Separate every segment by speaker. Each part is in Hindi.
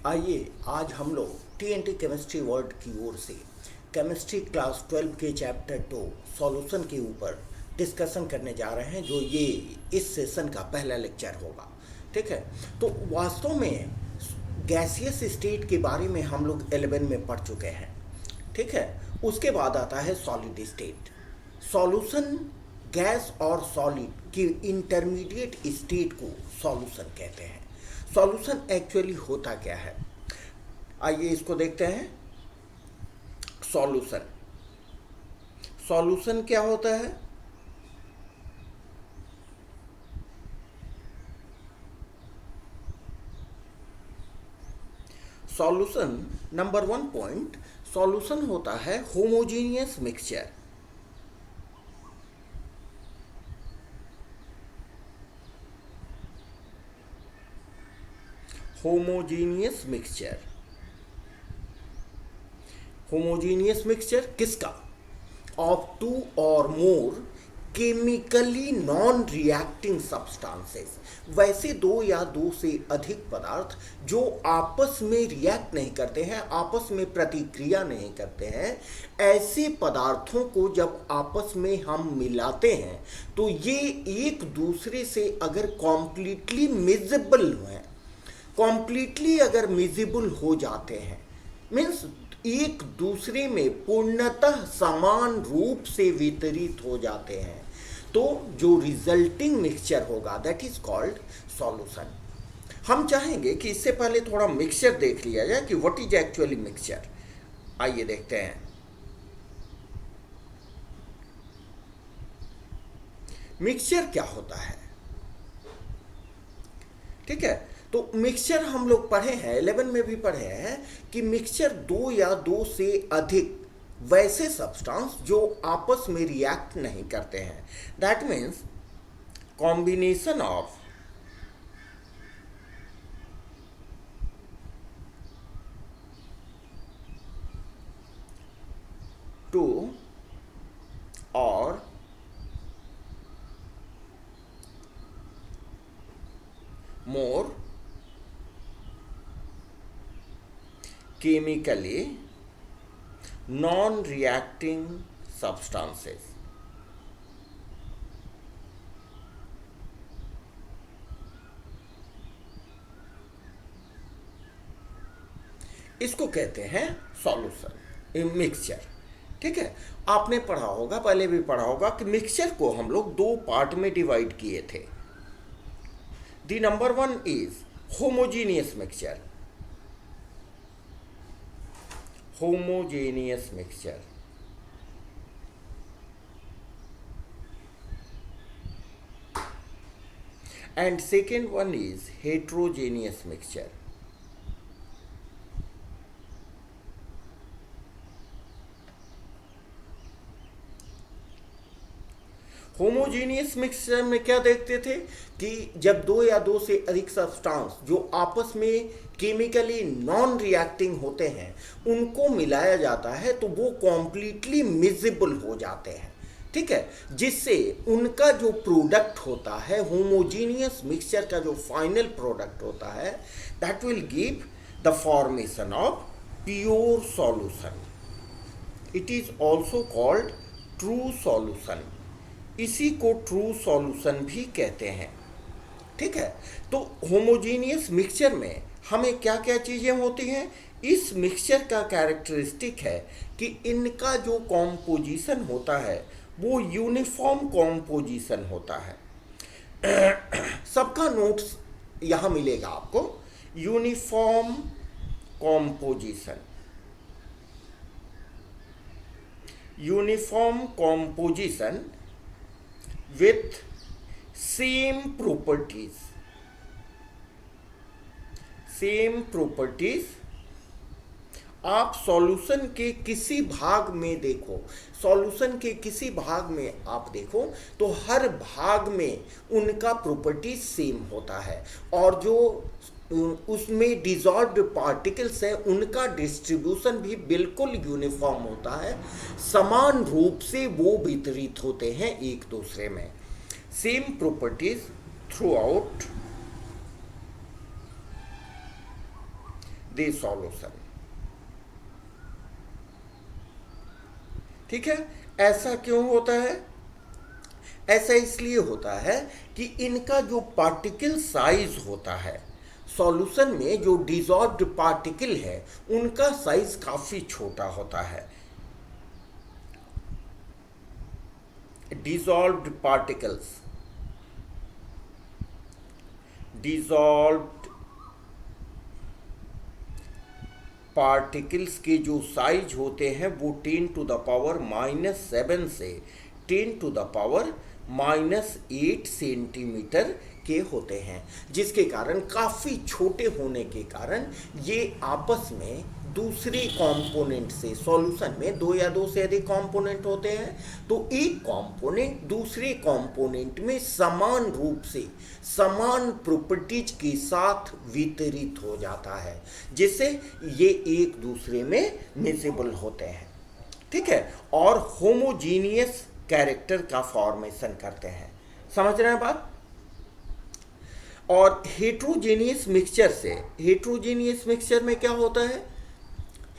Speaker 1: आइए आज हम लोग टीएनटी केमिस्ट्री वर्ल्ड की ओर से केमिस्ट्री क्लास 12 के चैप्टर 2 सॉल्यूशन के ऊपर डिस्कशन करने जा रहे हैं, जो ये इस सेशन का पहला लेक्चर होगा। ठीक है, तो वास्तव में गैसियस स्टेट के बारे में हम लोग 11 में पढ़ चुके हैं। ठीक है, उसके बाद आता है सॉलिड स्टेट। सॉल्यूशन गैस और सॉलिड की इंटरमीडिएट स्टेट को सॉल्यूशन कहते हैं। सॉल्यूशन एक्चुअली होता क्या है, आइए इसको देखते हैं। सॉल्यूशन सॉल्यूशन क्या होता है? सॉल्यूशन नंबर 1 पॉइंट, सॉल्यूशन होता है homogeneous mixture. Homogeneous mixture, homogeneous mixture किसका? Of two or more chemically non reacting substances. वैसे दो या दो से अधिक पदार्थ जो आपस में रिएक्ट नहीं करते हैं, आपस में प्रतिक्रिया नहीं करते हैं, ऐसे पदार्थों को जब आपस में हम मिलाते हैं तो ये एक दूसरे से अगर कॉम्प्लीटली मिजिबल हैं, कॉम्प्लीटली अगर मिजिबल हो जाते हैं, मीन्स एक दूसरे में पूर्णतः समान रूप से वितरित हो जाते हैं, तो जो रिजल्टिंग मिक्सचर होगा दैट इज कॉल्ड सॉल्यूशन। हम चाहेंगे कि इससे पहले थोड़ा मिक्सचर देख लिया जाए कि व्हाट इज एक्चुअली मिक्सचर। आइए देखते हैं। मिक्सचर क्या होता है? ठीक है, तो मिक्सचर हम लोग पढ़े हैं, 11 में भी पढ़े हैं कि मिक्सचर दो या दो से अधिक वैसे सब्सटेंस जो आपस में रिएक्ट नहीं करते हैं, that means combination of two or more chemically non-reacting substances। इसको कहते हैं सॉल्यूशन, मिक्सचर। ठीक है, आपने पढ़ा होगा, पहले भी पढ़ा होगा कि मिक्सचर को हम लोग दो पार्ट में डिवाइड किए थे। The number one is homogeneous mixture. Homogeneous mixture. And second one is heterogeneous mixture. Homogeneous mixture में क्या देखते थे कि जब दो या दो से अधिक सब्सटेंस जो आपस में केमिकली नॉन रिएक्टिंग होते हैं उनको मिलाया जाता है तो वो कॉम्प्लीटली मिजिबल हो जाते हैं। ठीक है, जिससे उनका जो प्रोडक्ट होता है, होमोजीनियस मिक्सचर का जो फाइनल प्रोडक्ट होता है, that will give the formation of pure solution. It is also called true solution. इसी को ट्रू सॉल्यूशन भी कहते हैं। ठीक है, तो होमोजीनियस मिक्सचर में हमें क्या क्या चीज़ें होती हैं? इस मिक्सचर का कैरेक्टरिस्टिक है कि इनका जो कॉम्पोजिशन होता है वो यूनिफॉर्म कॉम्पोजिशन होता है। सबका नोट्स यहाँ मिलेगा आपको। Uniform composition, uniform composition with same properties, same properties। आप सॉल्यूशन के किसी भाग में देखो, सॉल्यूशन के किसी भाग में आप देखो तो हर भाग में उनका प्रॉपर्टीज सेम होता है, और जो उसमें डिजॉल्व्ड पार्टिकल्स है उनका डिस्ट्रीब्यूशन भी बिल्कुल यूनिफॉर्म होता है, समान रूप से वो वितरित होते हैं एक दूसरे में। Same properties throughout the solution. ठीक है, ऐसा क्यों होता है? ऐसा इसलिए होता है कि इनका जो पार्टिकल साइज होता है, सॉल्यूशन में जो डिसॉल्व्ड पार्टिकल है उनका साइज काफी छोटा होता है। डिसॉल्व्ड पार्टिकल्स, डिसॉल्व्ड पार्टिकल्स के जो साइज होते हैं वो 10⁻⁻7 से 10⁻⁻8 सेंटीमीटर के होते हैं, जिसके कारण काफ़ी छोटे होने के कारण ये आपस में दूसरे कंपोनेंट से, सॉल्यूशन में दो या दो से अधिक कंपोनेंट होते हैं, तो एक कंपोनेंट दूसरे कंपोनेंट में समान रूप से समान प्रॉपर्टीज के साथ वितरित हो जाता है, जिससे ये एक दूसरे में मिसिबल होते हैं। ठीक है, और होमोजीनियस कैरेक्टर का फॉर्मेशन करते हैं। समझ रहे हैं बात? और हेट्रोजेनियस मिक्सचर से, हेट्रोजेनियस मिक्सचर में क्या होता है?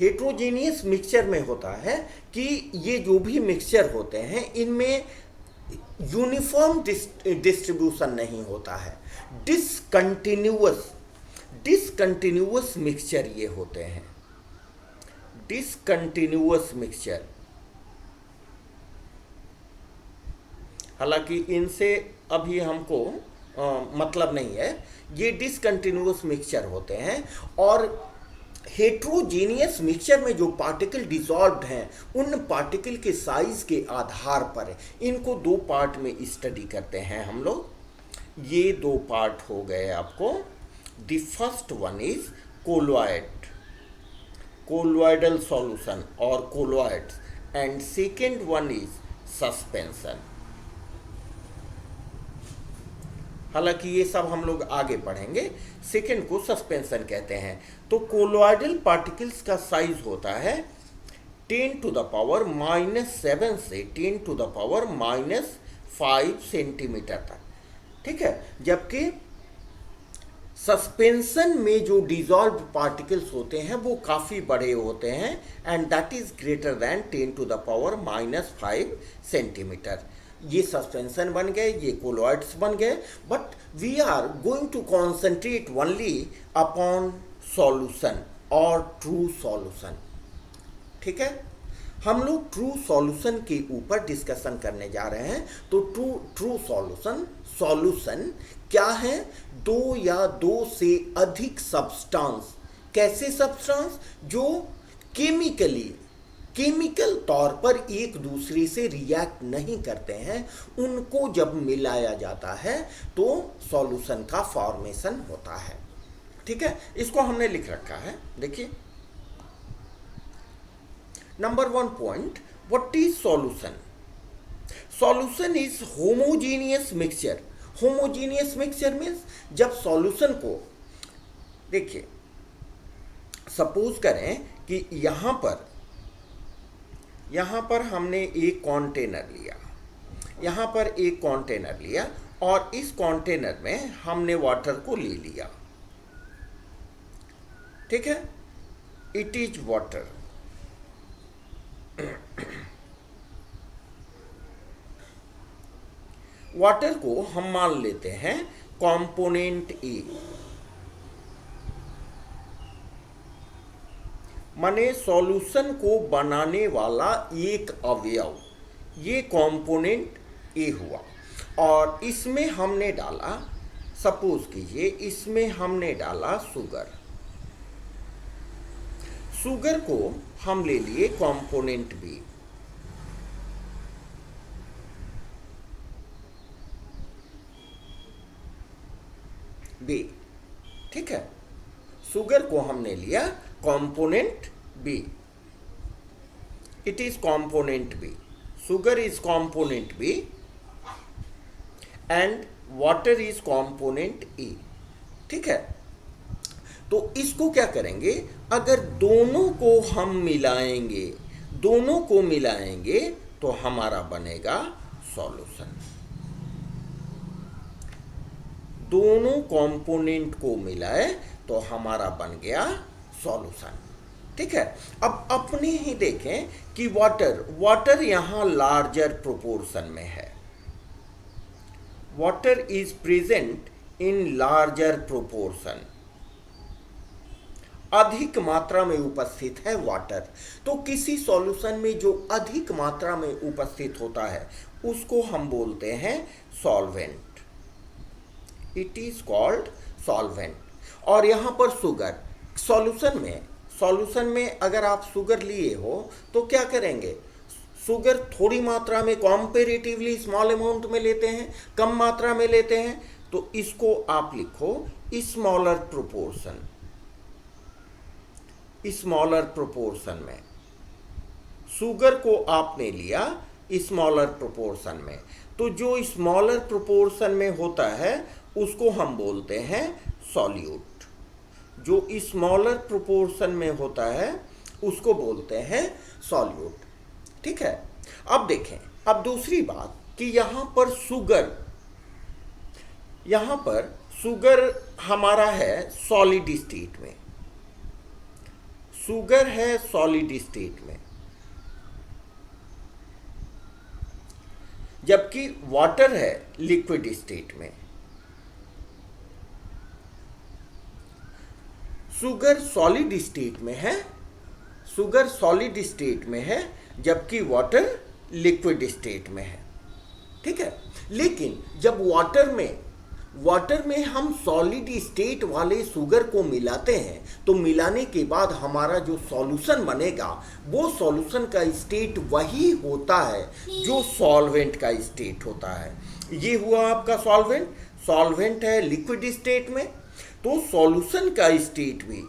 Speaker 1: हेट्रोजेनियस मिक्सचर में होता है कि ये जो भी मिक्सचर होते हैं इनमें यूनिफॉर्म डिस्ट्रीब्यूशन नहीं होता है, डिसकंटिन्यूअस मिक्सचर ये होते हैं, डिसकंटिन्यूअस मिक्सचर। हालांकि इनसे अभी हमको मतलब नहीं है, ये डिसकंटिन्यूअस मिक्सचर होते हैं। और हेट्रोजीनियस मिक्सचर में जो पार्टिकल डिसॉल्व्ड हैं उन पार्टिकल के साइज के आधार पर इनको दो पार्ट में स्टडी करते हैं हम लोग। ये दो पार्ट हो गए आपको। The first one is colloid, colloidal solution और colloids, and second one is suspension. हालांकि ये सब हम लोग आगे पढ़ेंगे। सेकेंड को सस्पेंशन कहते हैं। तो कोलॉइडल पार्टिकल्स का साइज होता है 10⁻⁻7 से 10⁻⁻5 सेंटीमीटर तक। ठीक है, जबकि सस्पेंशन में जो डिसॉल्व्ड पार्टिकल्स होते हैं वो काफ़ी बड़े होते हैं, and that is greater than 10⁻⁻5 centimetre. ये सस्पेंशन बन गए, ये कोलॉइड्स बन गए, but we are going to concentrate only upon solution और ट्रू सॉल्यूशन। ठीक है, हम लोग ट्रू सॉल्यूशन के ऊपर डिस्कशन करने जा रहे हैं। तो ट्रू सॉल्यूशन क्या है? दो या दो से अधिक सब्सटेंस। कैसे सब्सटेंस? जो केमिकल तौर पर एक दूसरे से रिएक्ट नहीं करते हैं, उनको जब मिलाया जाता है तो सॉल्यूशन का फॉर्मेशन होता है। ठीक है, इसको हमने लिख रखा है, देखिए। Number 1 point, what is solution? Solution is homogeneous mixture. Homogeneous mixture means जब सॉल्यूशन को, देखिए सपोज करें कि यहाँ पर हमने एक कंटेनर लिया, यहाँ पर एक कंटेनर लिया और इस कंटेनर में हमने वाटर को ले लिया। ठीक है, इट इज वाटर। वाटर को हम मान लेते हैं कंपोनेंट ए, माने सॉल्यूशन को बनाने वाला एक अवयव, ये कंपोनेंट ए हुआ। और इसमें हमने डाला, सपोज कीजिए इसमें हमने डाला शुगर। शुगर को हम ले लिए कंपोनेंट बी। ठीक है, शुगर को हमने लिया component B. It is component B, sugar is component B and water is component A. ठीक है, तो इसको क्या करेंगे? अगर दोनों को हम मिलाएंगे, तो हमारा बनेगा सॉल्यूशन। दोनों कंपोनेंट को मिलाए तो हमारा बन गया सॉल्यूशन। ठीक है, अब अपने ही देखें कि वाटर यहां लार्जर प्रोपोर्शन में है, water is present in larger proportion, अधिक मात्रा में उपस्थित है वाटर। तो किसी सॉल्यूशन में जो अधिक मात्रा में उपस्थित होता है उसको हम बोलते हैं solvent, it is called solvent. और यहां पर शुगर, सॉल्यूशन में अगर आप शुगर लिए हो तो क्या करेंगे, शुगर थोड़ी मात्रा में कॉम्पेरेटिवली स्मॉल अमाउंट में लेते हैं, कम मात्रा में लेते हैं, तो इसको आप लिखो स्मॉलर प्रोपोर्शन, स्मॉलर प्रोपोर्शन में शुगर को आपने लिया स्मॉलर प्रोपोर्शन में, तो जो स्मॉलर प्रोपोर्शन में होता है उसको हम बोलते हैं सॉल्यूट, जो स्मॉलर प्रोपोर्शन में होता है उसको बोलते हैं सॉल्यूट। ठीक है, अब देखें, अब दूसरी बात कि यहां पर शुगर हमारा है सॉलिड स्टेट में, शुगर है सॉलिड स्टेट में, जबकि वाटर है लिक्विड स्टेट में। शुगर सॉलिड स्टेट में है, शुगर सॉलिड स्टेट में है, जबकि वाटर लिक्विड स्टेट में है। ठीक है, लेकिन जब वाटर में हम सॉलिड स्टेट वाले शुगर को मिलाते हैं तो मिलाने के बाद हमारा जो सॉल्यूशन बनेगा वो सॉल्यूशन का स्टेट वही होता है जो सॉल्वेंट का स्टेट होता है। ये हुआ आपका सॉल्वेंट है लिक्विड स्टेट में, तो सॉल्यूशन का स्टेट भी,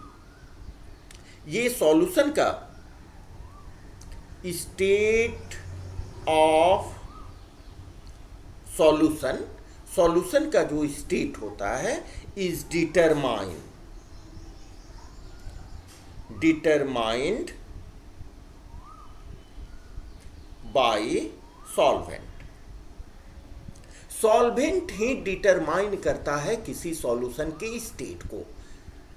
Speaker 1: ये सॉल्यूशन का स्टेट ऑफ सॉल्यूशन का जो स्टेट होता है is determined by solvent he determine करता है किसी सॉल्यूशन के स्टेट को।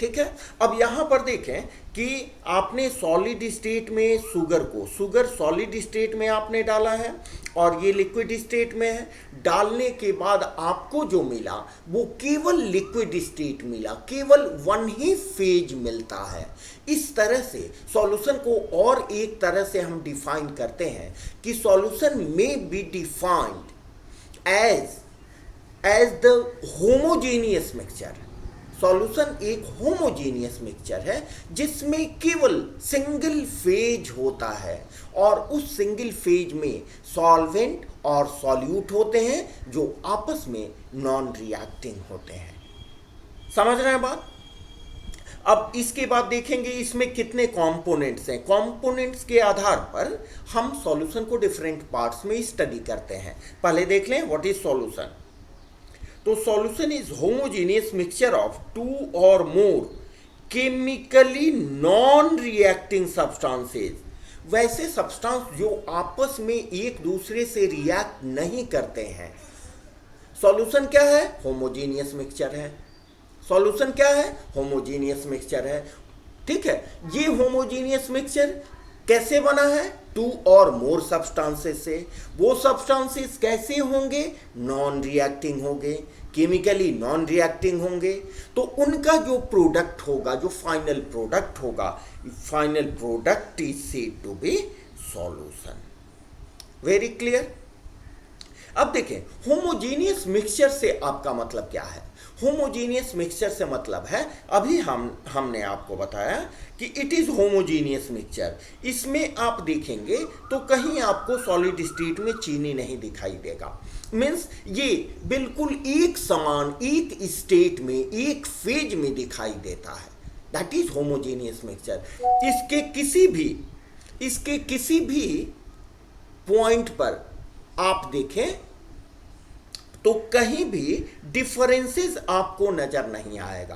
Speaker 1: ठीक है, अब यहां पर देखें कि आपने सॉलिड स्टेट में शुगर सॉलिड स्टेट में आपने डाला है और ये लिक्विड स्टेट में है, डालने के बाद आपको जो मिला वो केवल लिक्विड स्टेट मिला, केवल वन ही फेज मिलता है। इस तरह से सॉल्यूशन को और एक तरह से हम डिफाइन करते हैं कि सॉल्यूशन में be defined as the homogeneous mixture. Solution एक होमोजेनियस मिक्सचर है जिसमें केवल सिंगल फेज होता है और उस सिंगल फेज में सॉल्वेंट और सॉल्यूट होते हैं जो आपस में नॉन रिएक्टिंग होते हैं। समझ रहे हैं बात? अब इसके बाद देखेंगे इसमें कितने कंपोनेंट्स हैं। कंपोनेंट्स के आधार पर हम सॉल्यूशन को डिफरेंट पार्ट्स में स्टडी करते हैं। पहले देख लें व्हाट इज सॉल्यूशन। तो solution is homogeneous mixture of two or more chemically non reacting substances, वैसे सब्सटेंस जो आपस में एक दूसरे से रिएक्ट नहीं करते हैं। सॉल्यूशन क्या है? होमोजेनियस मिक्सचर है। सॉल्यूशन क्या है? होमोजेनियस मिक्सचर है। ठीक है, ये होमोजेनियस मिक्सचर कैसे बना है? टू और मोर सब्सटेंसेस से। वो सब्सटेंसेस कैसे होंगे? नॉन रिएक्टिंग होंगे, केमिकली नॉन रिएक्टिंग होंगे। तो उनका जो प्रोडक्ट होगा, जो फाइनल प्रोडक्ट होगा, final product is said to be solution. Very clear. अब देखें होमोजेनियस मिक्सचर से आपका मतलब क्या है? होमोजेनियस मिक्सचर से मतलब है, अभी हमने आपको बताया कि इट इज होमोजेनियस मिक्सचर। इसमें आप देखेंगे तो कहीं आपको सॉलिड स्टेट में चीनी नहीं दिखाई देगा। मीन्स ये बिल्कुल एक समान एक स्टेट में एक फेज में दिखाई देता है। That is homogeneous mixture. इसके किसी भी पॉइंट पर आप देखें तो कहीं भी डिफरेंसेस आपको नजर नहीं आएगा।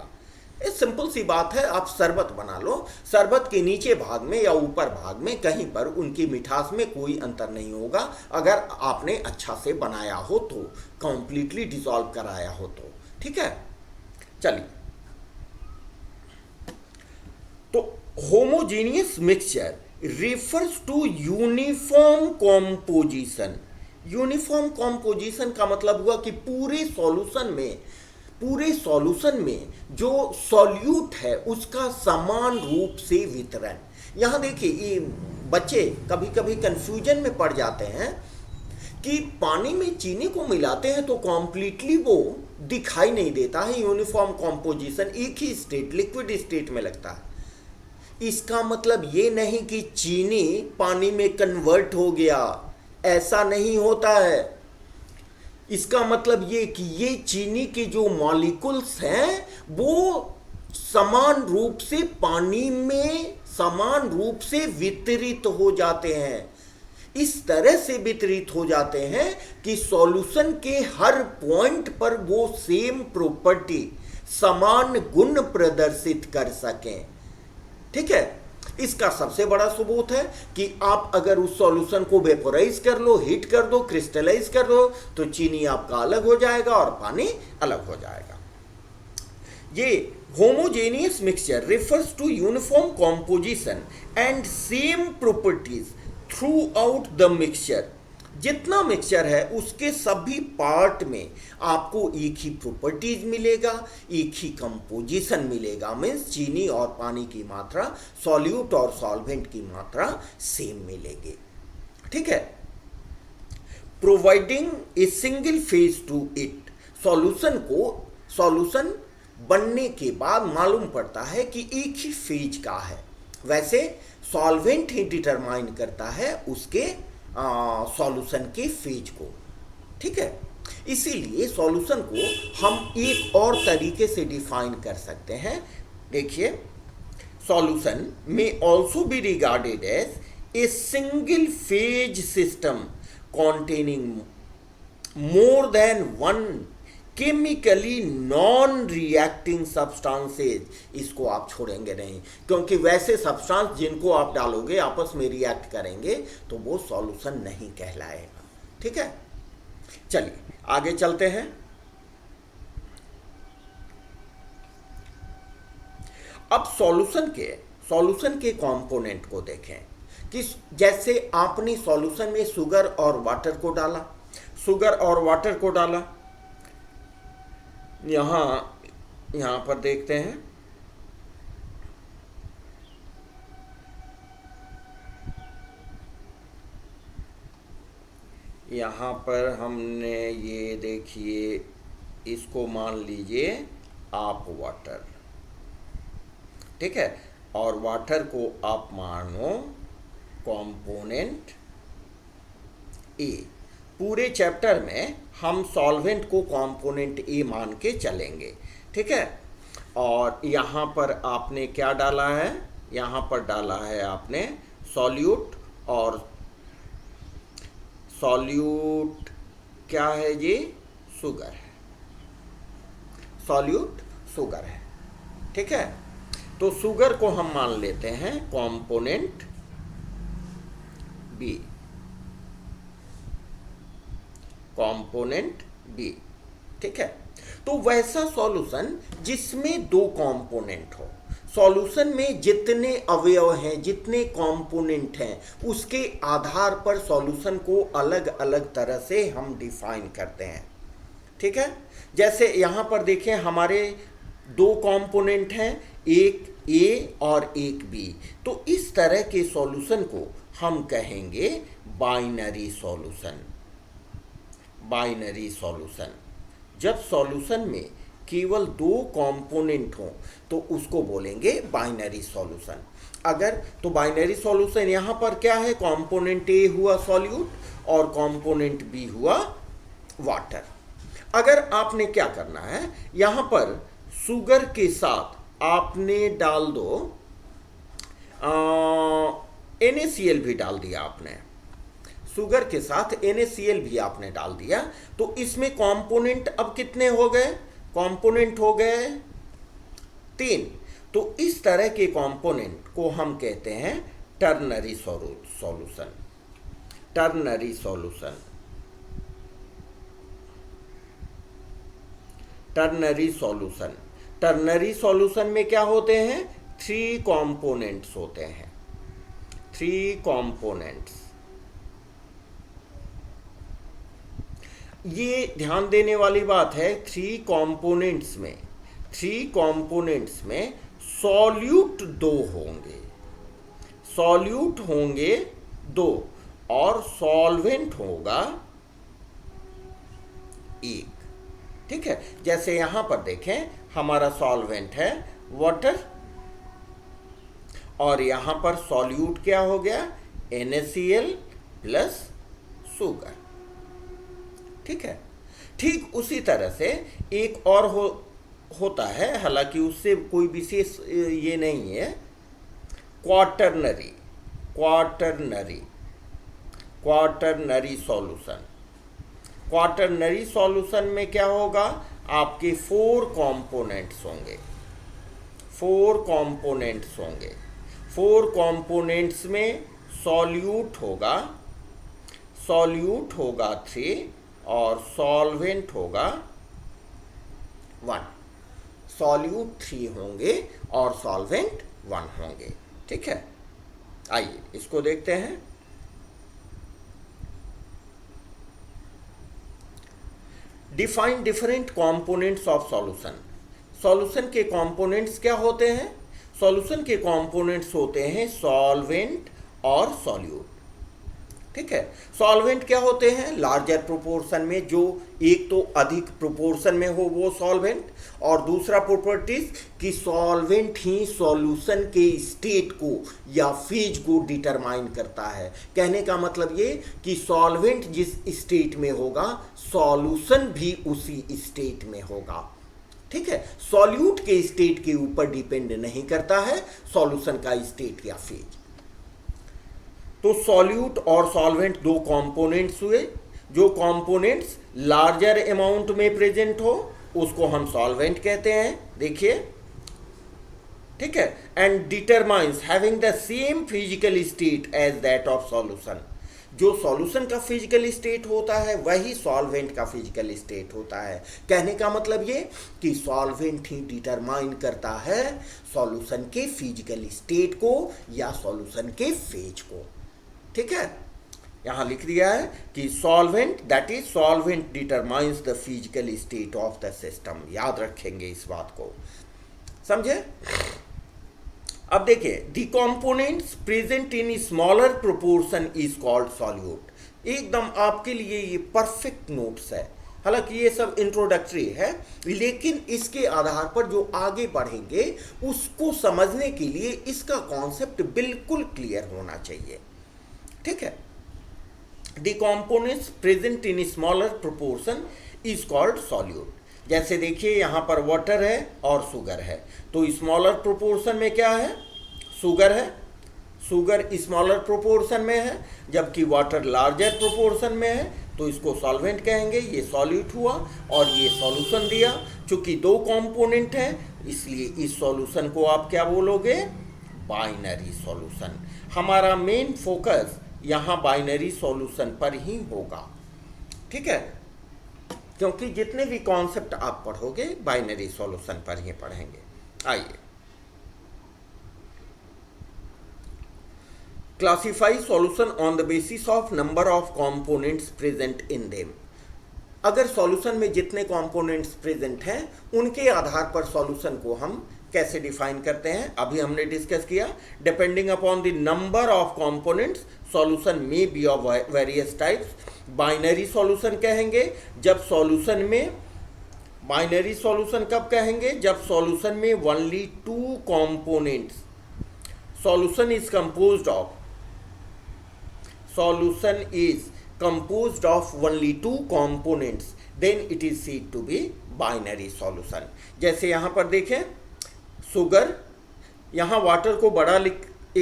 Speaker 1: ये सिंपल सी बात है, आप शरबत बना लो, शरबत के नीचे भाग में या ऊपर भाग में कहीं पर उनकी मिठास में कोई अंतर नहीं होगा अगर आपने अच्छा से बनाया हो तो, कंप्लीटली डिसॉल्व कराया हो तो। ठीक है, चलिए। तो homogeneous mixture refers to uniform composition. Uniform composition का मतलब हुआ कि पूरे सॉल्यूशन में जो सॉल्यूट है उसका समान रूप से वितरण। यहाँ देखिए, ये बच्चे कभी कभी कंफ्यूजन में पड़ जाते हैं कि पानी में चीनी को मिलाते हैं तो कॉम्प्लीटली वो दिखाई नहीं देता है, यूनिफॉर्म कॉम्पोजिशन एक ही स्टेट लिक्विड स्टेट में लगता है। इसका मतलब ये नहीं कि चीनी पानी में कन्वर्ट हो गया, ऐसा नहीं होता है। इसका मतलब ये कि ये चीनी के जो मॉलिक्यूल्स हैं वो समान रूप से पानी में समान रूप से वितरित हो जाते हैं। इस तरह से वितरित हो जाते हैं कि सॉल्यूशन के हर पॉइंट पर वो सेम प्रॉपर्टी, समान गुण प्रदर्शित कर सकें। ठीक है, इसका सबसे बड़ा सबूत है कि आप अगर उस सॉल्यूशन को वेपोराइज कर लो, हीट कर दो, क्रिस्टलाइज कर दो, तो चीनी आपका अलग हो जाएगा और पानी अलग हो जाएगा। ये homogeneous mixture refers to uniform composition and same properties throughout the mixture. जितना मिक्सचर है उसके सभी पार्ट में आपको एक ही प्रॉपर्टीज मिलेगा, एक ही कंपोजिशन मिलेगा। मीन्स चीनी और पानी की मात्रा, सॉल्यूट और सॉल्वेंट की मात्रा सेम मिलेगी। ठीक है, providing A single phase two it. Solution बनने के बाद मालूम पड़ता है कि एक ही फेज का है। वैसे सॉल्वेंट ही डिटरमाइन करता है उसके सॉल्यूशन के फेज को। ठीक है, इसीलिए सॉल्यूशन को हम एक और तरीके से डिफाइन कर सकते हैं। देखिए, solution may also be regarded as a single phase system containing more than one chemically non reacting substances. इसको आप छोड़ेंगे नहीं, क्योंकि वैसे सब्सटेंस जिनको आप डालोगे आपस में रिएक्ट करेंगे तो वो सॉल्यूशन नहीं कहलाएगा। ठीक है, चलिए आगे चलते हैं। अब सॉल्यूशन के कंपोनेंट को देखें कि जैसे आपने सॉल्यूशन में शुगर और वाटर को डाला। यहां पर देखते हैं, यहां पर हमने ये देखिए, इसको मान लीजिए आप वाटर। ठीक है, और वाटर को आप मानो कंपोनेंट ए। पूरे चैप्टर में हम सॉल्वेंट को कंपोनेंट ए मान के चलेंगे। ठीक है, और यहाँ पर आपने क्या डाला है? यहाँ पर डाला है आपने सॉल्यूट, और सॉल्यूट क्या है? ये शुगर है, सॉल्यूट शुगर है। ठीक है, तो शुगर को हम मान लेते हैं कंपोनेंट बी, कंपोनेंट बी। ठीक है, तो वैसा सॉल्यूशन जिसमें दो कंपोनेंट हो। सॉल्यूशन में जितने अवयव हैं, जितने कंपोनेंट हैं, उसके आधार पर सॉल्यूशन को अलग अलग तरह से हम डिफाइन करते हैं। ठीक है, जैसे यहाँ पर देखें, हमारे दो कंपोनेंट हैं, एक ए और एक बी। तो इस तरह के सॉल्यूशन को हम कहेंगे बाइनरी सॉल्यूशन। बाइनरी सॉल्यूशन, जब सॉल्यूशन में केवल दो कंपोनेंट हो तो उसको बोलेंगे बाइनरी सॉल्यूशन। अगर तो बाइनरी सॉल्यूशन यहाँ पर क्या है? कंपोनेंट ए हुआ सॉल्यूट और कंपोनेंट बी हुआ वाटर। अगर आपने क्या करना है, यहाँ पर शुगर के साथ आपने डाल दो NaCl भी डाल दिया आपने, शुगर के साथ NaCl भी आपने डाल दिया, तो इसमें कंपोनेंट अब कितने हो गए? कंपोनेंट हो गए 3। तो इस तरह के कंपोनेंट को हम कहते हैं ternary solution. Ternary solution, ternary solution. Ternary solution में क्या होते हैं? थ्री कंपोनेंट्स होते हैं, थ्री कंपोनेंट्स। ये ध्यान देने वाली बात है, थ्री कंपोनेंट्स में सॉल्यूट दो होंगे, सॉल्यूट होंगे दो, और सॉल्वेंट होगा एक। ठीक है, जैसे यहां पर देखें, हमारा सॉल्वेंट है वाटर, और यहां पर सॉल्यूट क्या हो गया, NaCl प्लस शुगर। ठीक है, ठीक उसी तरह से एक और होता है, हालांकि उससे कोई विशेष ये नहीं है, क्वाटरनरी सॉल्यूशन। क्वाटरनरी सॉल्यूशन में क्या होगा, आपके फोर कंपोनेंट्स होंगे, फोर कंपोनेंट्स में सॉल्यूट होगा थ्री, और सॉल्वेंट होगा वन। सॉल्यूट थ्री होंगे और सॉल्वेंट वन होंगे। ठीक है, आइए इसको देखते हैं। Define different components of solution. Solution के कंपोनेंट्स क्या होते हैं, सॉल्यूशन के कंपोनेंट्स होते हैं सॉल्वेंट और सॉल्यूट। ठीक है, सॉल्वेंट क्या होते हैं, लार्जर प्रोपोर्शन में, जो एक तो अधिक प्रोपोर्शन में हो वो सॉल्वेंट, और दूसरा प्रॉपर्टीज कि सॉल्वेंट ही सॉल्यूशन के स्टेट को या फेज को डिटरमाइन करता है। कहने का मतलब ये कि सॉल्वेंट जिस स्टेट में होगा सॉल्यूशन भी उसी स्टेट में होगा। ठीक है, सॉल्यूट के स्टेट के ऊपर डिपेंड नहीं करता है सॉल्यूशन का स्टेट या फेज। तो सॉल्यूट और सॉल्वेंट दो कंपोनेंट्स हुए। जो कंपोनेंट्स लार्जर अमाउंट में प्रेजेंट हो उसको हम सॉल्वेंट कहते हैं, देखिए। ठीक है, and determines having the same physical state as that of solution. जो सॉल्यूशन का फिजिकल स्टेट होता है वही सॉल्वेंट का फिजिकल स्टेट होता है। कहने का मतलब ये कि सॉल्वेंट ही डिटरमाइन करता है सॉल्यूशन के फिजिकल स्टेट को या सॉल्यूशन के फेज को। ठीक है, यहां लिख दिया है कि solvent, that is solvent determines the physical state of the system. याद रखेंगे इस बात को, समझे। अब देखिए, the components present in smaller proportion is called solute. एकदम आपके लिए ये परफेक्ट नोट्स है। हालांकि ये सब इंट्रोडक्टरी है, लेकिन इसके आधार पर जो आगे बढ़ेंगे उसको समझने के लिए इसका कॉन्सेप्ट बिल्कुल क्लियर होना चाहिए। ठीक है, the components present in smaller proportion is called solute. जैसे देखिए यहां पर वाटर है और शुगर है, तो स्मॉलर प्रोपोर्शन में क्या है, शुगर है। शुगर स्मॉलर प्रोपोर्शन में है, जबकि वाटर लार्जर प्रोपोर्शन में है, तो इसको सॉल्वेंट कहेंगे। ये सॉल्यूट हुआ और ये सॉल्यूशन दिया। चूंकि दो कंपोनेंट हैं इसलिए इस सॉल्यूशन को आप क्या बोलोगे, बाइनरी सॉल्यूशन। हमारा मेन फोकस यहाँ बाइनरी सॉल्यूशन पर ही होगा। ठीक है, क्योंकि जितने भी कॉन्सेप्ट आप पढ़ोगे बाइनरी सॉल्यूशन पर ही पढ़ेंगे। आइए, classify solution on the basis of number of components present in them. अगर सॉल्यूशन में जितने कंपोनेंट्स प्रेजेंट हैं उनके आधार पर सॉल्यूशन को हम कैसे डिफाइन करते हैं, अभी हमने डिस्कस किया। Depending upon the number of components solution में be of various types. Binary solution कहेंगे जब सॉल्यूशन में, बाइनरी सॉल्यूशन कब कहेंगे, जब सॉल्यूशन में only two components, solution is composed of, solution is composed of only two components, then it is said to be binary solution। जैसे यहाँ पर देखें शुगर, यहाँ वाटर को बड़ा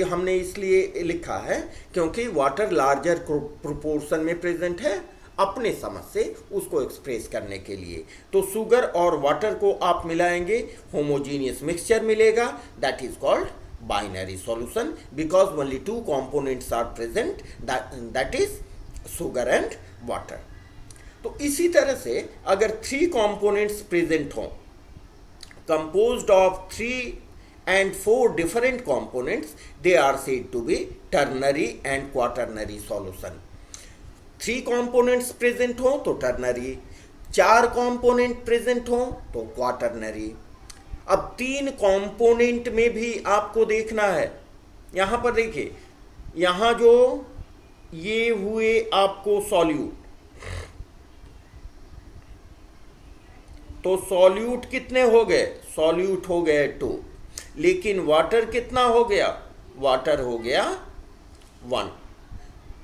Speaker 1: हमने इसलिए लिखा है क्योंकि वाटर लार्जर प्रोपोर्शन में प्रेजेंट है, अपने समझ से उसको एक्सप्रेस करने के लिए। तो शुगर और वाटर को आप मिलाएंगे, होमोजीनियस मिक्सचर मिलेगा, that is called binary solution because only two components are present, that is sugar and water। तो इसी तरह से अगर थ्री components present हों composed of three and four different components, they are said to be ternary and quaternary solution. 3 components present हो तो ternary, 4 component present हो तो quaternary. अब 3 component में भी आपको देखना है. यहाँ पर देखिए, यहाँ जो ये हुए आपको सॉल्यूट, तो सॉल्यूट कितने हो गए? सॉल्यूट हो गए 2. लेकिन वाटर कितना हो गया? वाटर हो गया 1.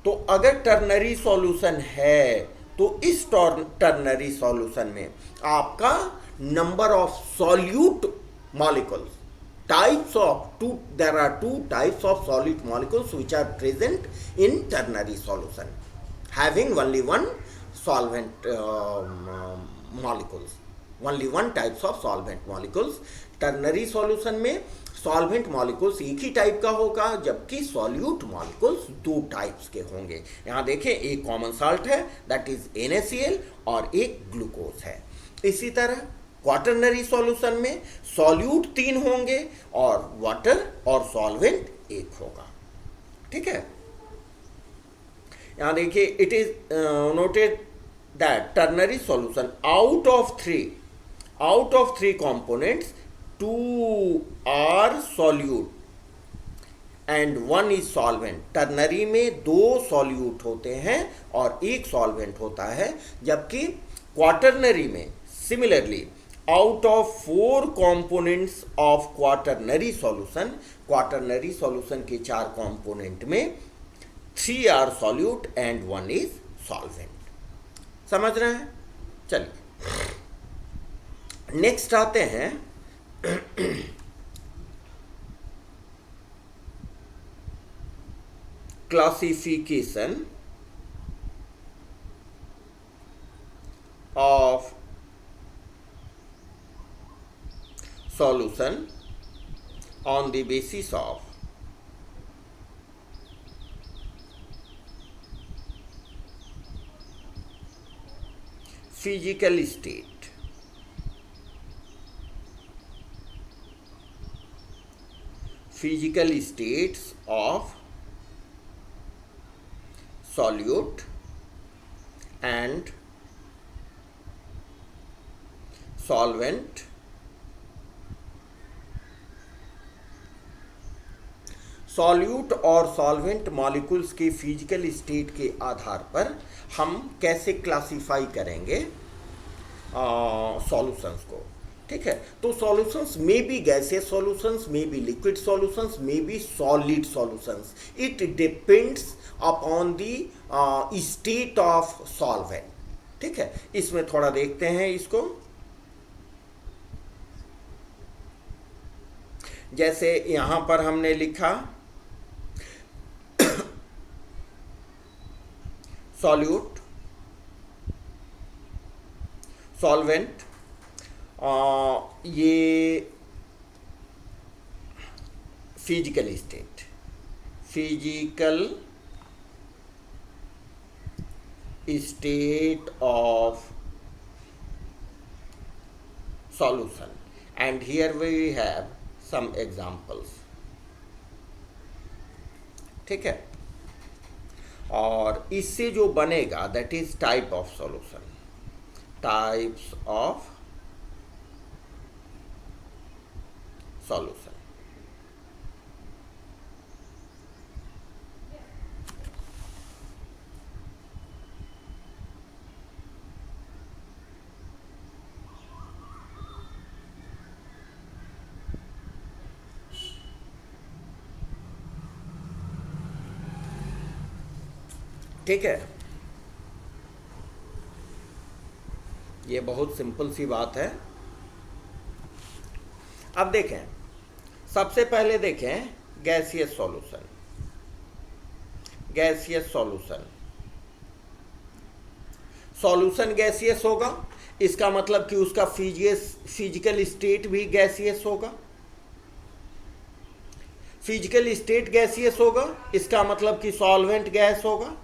Speaker 1: तो अगर टर्नरी सॉल्यूशन है तो इस टर्नरी सॉल्यूशन में आपका number of solute molecules, types of two, there are 2 types of solute molecules which are present in ternary solution, having only one solvent molecules, only one types of solvent molecules. ternary solution में सॉल्वेंट मॉलिक्यूल्स एक ही टाइप का होगा, जबकि सॉल्यूट मॉलिक्यूल्स 2 टाइप्स के होंगे. यहाँ देखें, एक कॉमन साल्ट है दैट इज NaCl और एक ग्लूकोज है. इसी तरह क्वाटरनरी सॉल्यूशन में सॉल्यूट 3 होंगे और वाटर और सॉल्वेंट 1 होगा. ठीक है. यहां देखिए, it is noted that ternary solution out of 3 components 2 are solute and 1 is solvent. Ternary में 2 सॉल्यूट होते हैं और 1 सॉल्वेंट होता है, जबकि क्वाटरनरी में similarly out of 4 components of quaternary solution के 4 component में 3 are solute and 1 is solvent. समझ रहे हैं? चलिए नेक्स्ट आते हैं classification of solution on the basis of physical state, physical states of solute and solvent solute और सॉल्वेंट मॉलिक्यूल्स के फिजिकल स्टेट के आधार पर हम कैसे क्लासिफाई करेंगे सॉल्यूशंस को. ठीक है. तो solutions may be gaseous solutions, may be liquid solutions, may be solid solutions. It depends upon the state of solvent. ठीक है. इसमें थोड़ा देखते हैं इसको. जैसे यहां पर हमने लिखा सॉल्यूट, सॉल्वेंट, ये physical state, physical state of solution, and here we have some examples. ठीक है. और इससे जो बनेगा that is type of solution, types of solution. ठीक है. ये बहुत सिंपल सी बात है. अब देखें, सबसे पहले देखें gaseous solution. Gaseous solution, solution gaseous होगा, इसका मतलब कि उसका फिजिकल स्टेट भी गैसियस होगा. फिजिकल स्टेट गैसियस होगा, इसका मतलब कि सॉल्वेंट गैस होगा.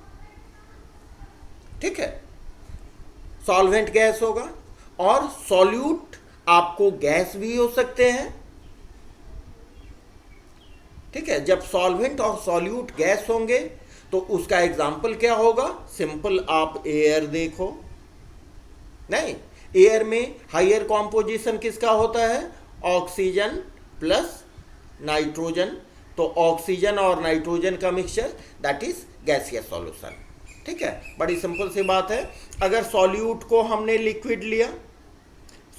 Speaker 1: ठीक है. सॉल्वेंट गैस होगा और सॉल्यूट आपको गैस भी हो सकते हैं ठीक है, जब सॉल्वेंट और सॉल्यूट गैस होंगे तो उसका एग्जाम्पल क्या होगा? सिंपल, आप एयर देखो, नहीं, एयर में हायर कॉम्पोजिशन किसका होता है? Oxygen plus nitrogen. तो ऑक्सीजन और नाइट्रोजन का mixture, that is gaseous solution. ठीक है, बड़ी सिंपल सी बात है। अगर सॉल्यूट को हमने लिक्विड लिया,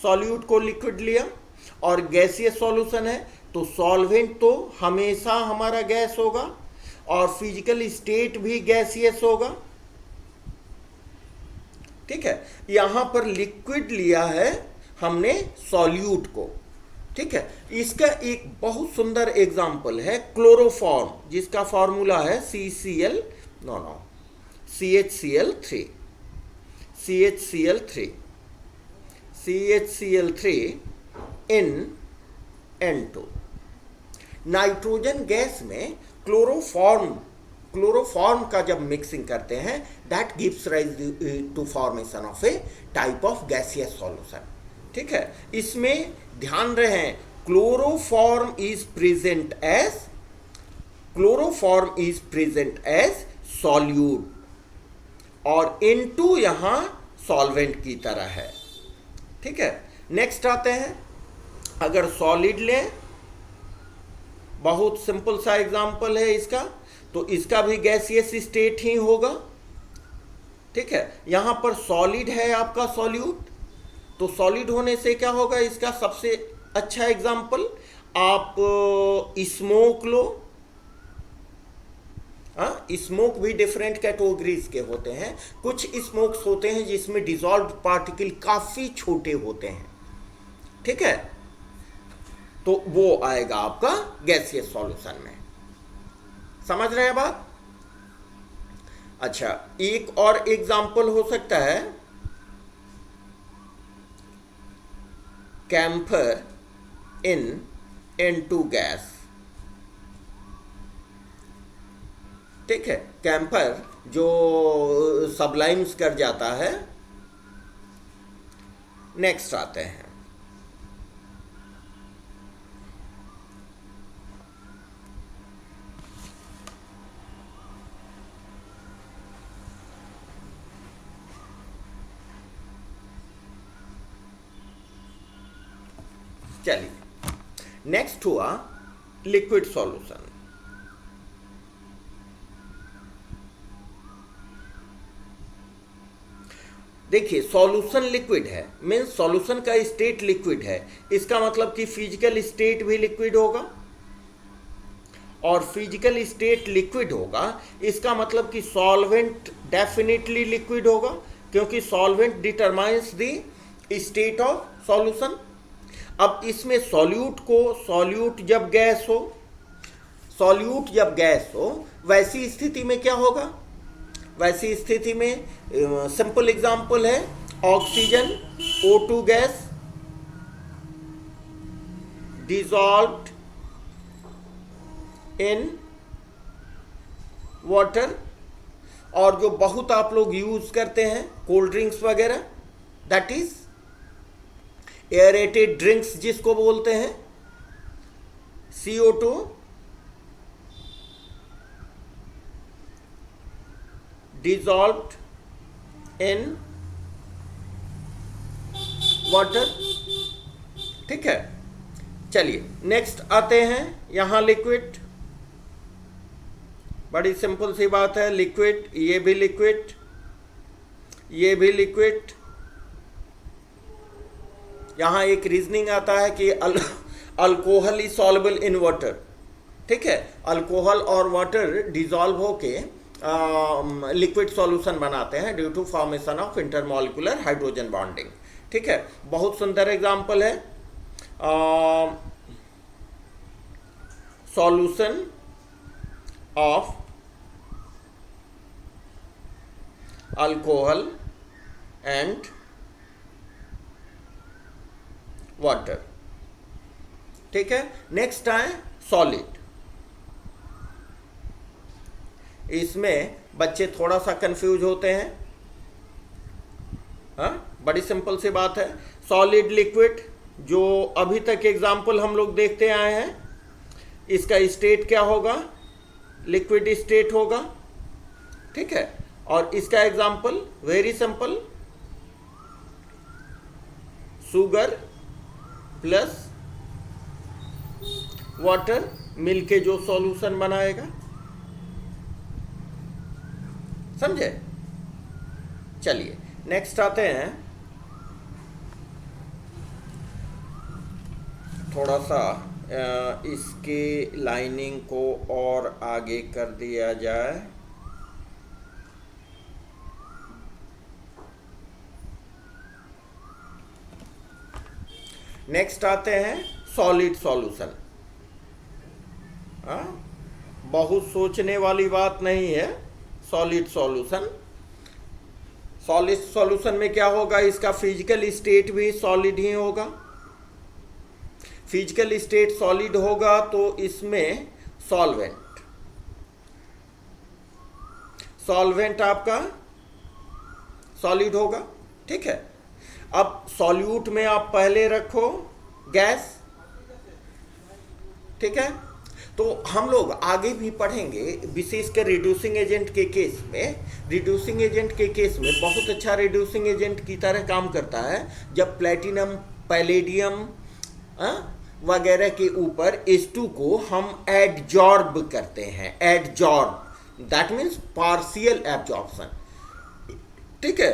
Speaker 1: सॉल्यूट को लिक्विड लिया और गैसियस सॉल्यूशन है, तो सॉल्वेंट तो हमेशा हमारा गैस होगा और फिजिकल स्टेट भी गैसियस होगा। ठीक है, यहां पर लिक्विड लिया है हमने सॉल्यूट को। ठीक है, इसका एक बहुत सुंदर एग्जाम्पल है क्लोरोफॉर्म, जिसका फॉर्मूला है CCl, CHCl3, CHCl3 in N2। Nitrogen gas में क्लोरोफॉर्म का जब मिक्सिंग करते हैं, that gives rise to formation of a type of gaseous solution. ठीक है, इसमें ध्यान रहे, chloroform is present as solute और N2 यहां सॉल्वेंट की तरह है। ठीक है, नेक्स्ट आते हैं, अगर सॉलिड लें, बहुत सिंपल सा एग्जांपल है इसका, तो इसका भी गैसियस स्टेट ही होगा। ठीक है, यहां पर सॉलिड है आपका सॉल्यूट, तो सॉलिड होने से क्या होगा? इसका सबसे अच्छा एग्जांपल आप स्मोक लो। स्मोक भी डिफरेंट कैटेगरीज के होते हैं। कुछ स्मोक्स होते हैं जिसमें डिसॉल्व्ड पार्टिकल काफी छोटे होते हैं। ठीक है, तो वो आएगा आपका गैसियस सॉल्यूशन में। समझ रहे हैं बात? अच्छा, एक और एग्जांपल हो सकता है कैम्फर इन N2 गैस। ठीक है, कैम्फर जो सबलाइम्स कर जाता है। नेक्स्ट आते हैं, चलिए नेक्स्ट हुआ लिक्विड सॉल्यूशन। देखिए, सॉल्यूशन लिक्विड है, मीन्स सॉल्यूशन का स्टेट लिक्विड है, इसका मतलब कि फिजिकल स्टेट भी लिक्विड होगा, और फिजिकल स्टेट लिक्विड होगा इसका मतलब कि सॉल्वेंट डेफिनेटली लिक्विड होगा, क्योंकि solvent determines the state of solution. अब इसमें सॉल्यूट जब गैस हो वैसी स्थिति में क्या होगा? वैसी स्थिति में सिंपल एग्जांपल है oxygen O2 gas dissolved in water, और जो बहुत आप लोग यूज करते हैं कोल्ड ड्रिंक्स वगैरह, दैट इज एयरेटेड ड्रिंक्स जिसको बोलते हैं, CO2 dissolved in water। ठीक है, चलिए नेक्स्ट आते हैं यहां लिक्विड। बड़ी सिंपल सी बात है, लिक्विड, ये भी लिक्विड, ये भी लिक्विड। यहां एक रीजनिंग आता है कि alcohol is soluble in water. ठीक है, अल्कोहल और वाटर डिजॉल्व होके लिक्विड सॉल्यूशन बनाते हैं due to formation of intermolecular hydrogen bonding. ठीक है, बहुत सुंदर एग्जांपल है solution of alcohol and water. ठीक है, नेक्स्ट आए सॉलिड। इसमें बच्चे थोड़ा सा कंफ्यूज होते हैं। बड़ी सिंपल सी बात है, सॉलिड लिक्विड जो अभी तक एग्जाम्पल हम लोग देखते आए हैं, इसका स्टेट क्या होगा, लिक्विड स्टेट होगा, ठीक है। और इसका example very simple, sugar plus water मिलके जो सॉल्यूशन बनाएगा, समझे। चलिए नेक्स्ट आते हैं, थोड़ा सा इसके लाइनिंग को और आगे कर दिया जाए। नेक्स्ट आते हैं सॉलिड सॉल्यूशन। बहुत सोचने वाली बात नहीं है। सॉलिड सॉल्यूशन, सॉलिड सॉल्यूशन में क्या होगा, इसका फिजिकल स्टेट भी सॉलिड ही होगा। फिजिकल स्टेट सॉलिड होगा तो इसमें सॉल्वेंट, सॉल्वेंट आपका सॉलिड होगा, ठीक है। अब सॉल्यूट में आप पहले रखो गैस, ठीक है। तो हम लोग आगे भी पढ़ेंगे, विशेषकर रिड्यूसिंग एजेंट के केस में। रिड्यूसिंग एजेंट के केस में बहुत अच्छा रिड्यूसिंग एजेंट की तरह काम करता है जब प्लेटिनम, पैलेडियम वगैरह के ऊपर H2 को हम एडजॉर्ब करते हैं। Adsorb that means partial absorption, ठीक है।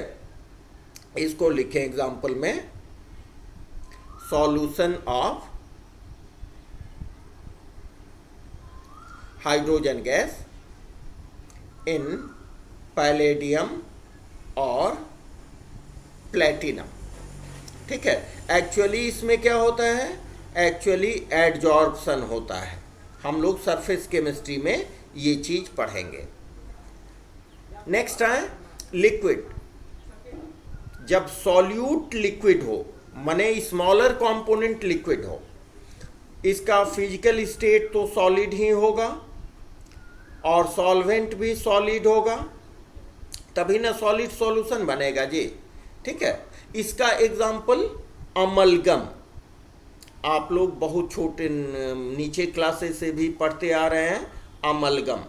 Speaker 1: इसको लिखें एग्जांपल में, solution of hydrogen gas in palladium और प्लेटिनम, ठीक है। एक्चुअली इसमें क्या होता है, एक्चुअली एडजॉर्प्शन होता है। हम लोग सरफेस केमिस्ट्री में ये चीज पढ़ेंगे। नेक्स्ट है लिक्विड। जब सॉल्यूट लिक्विड हो, माने स्मॉलर कंपोनेंट लिक्विड हो, इसका फिजिकल स्टेट तो सॉलिड ही होगा और सॉल्वेंट भी सॉलिड होगा, तभी ना सॉलिड सॉल्यूशन बनेगा जी, ठीक है। इसका एग्जांपल अमलगम, आप लोग बहुत छोटे नीचे क्लासेस से भी पढ़ते आ रहे हैं। अमलगम,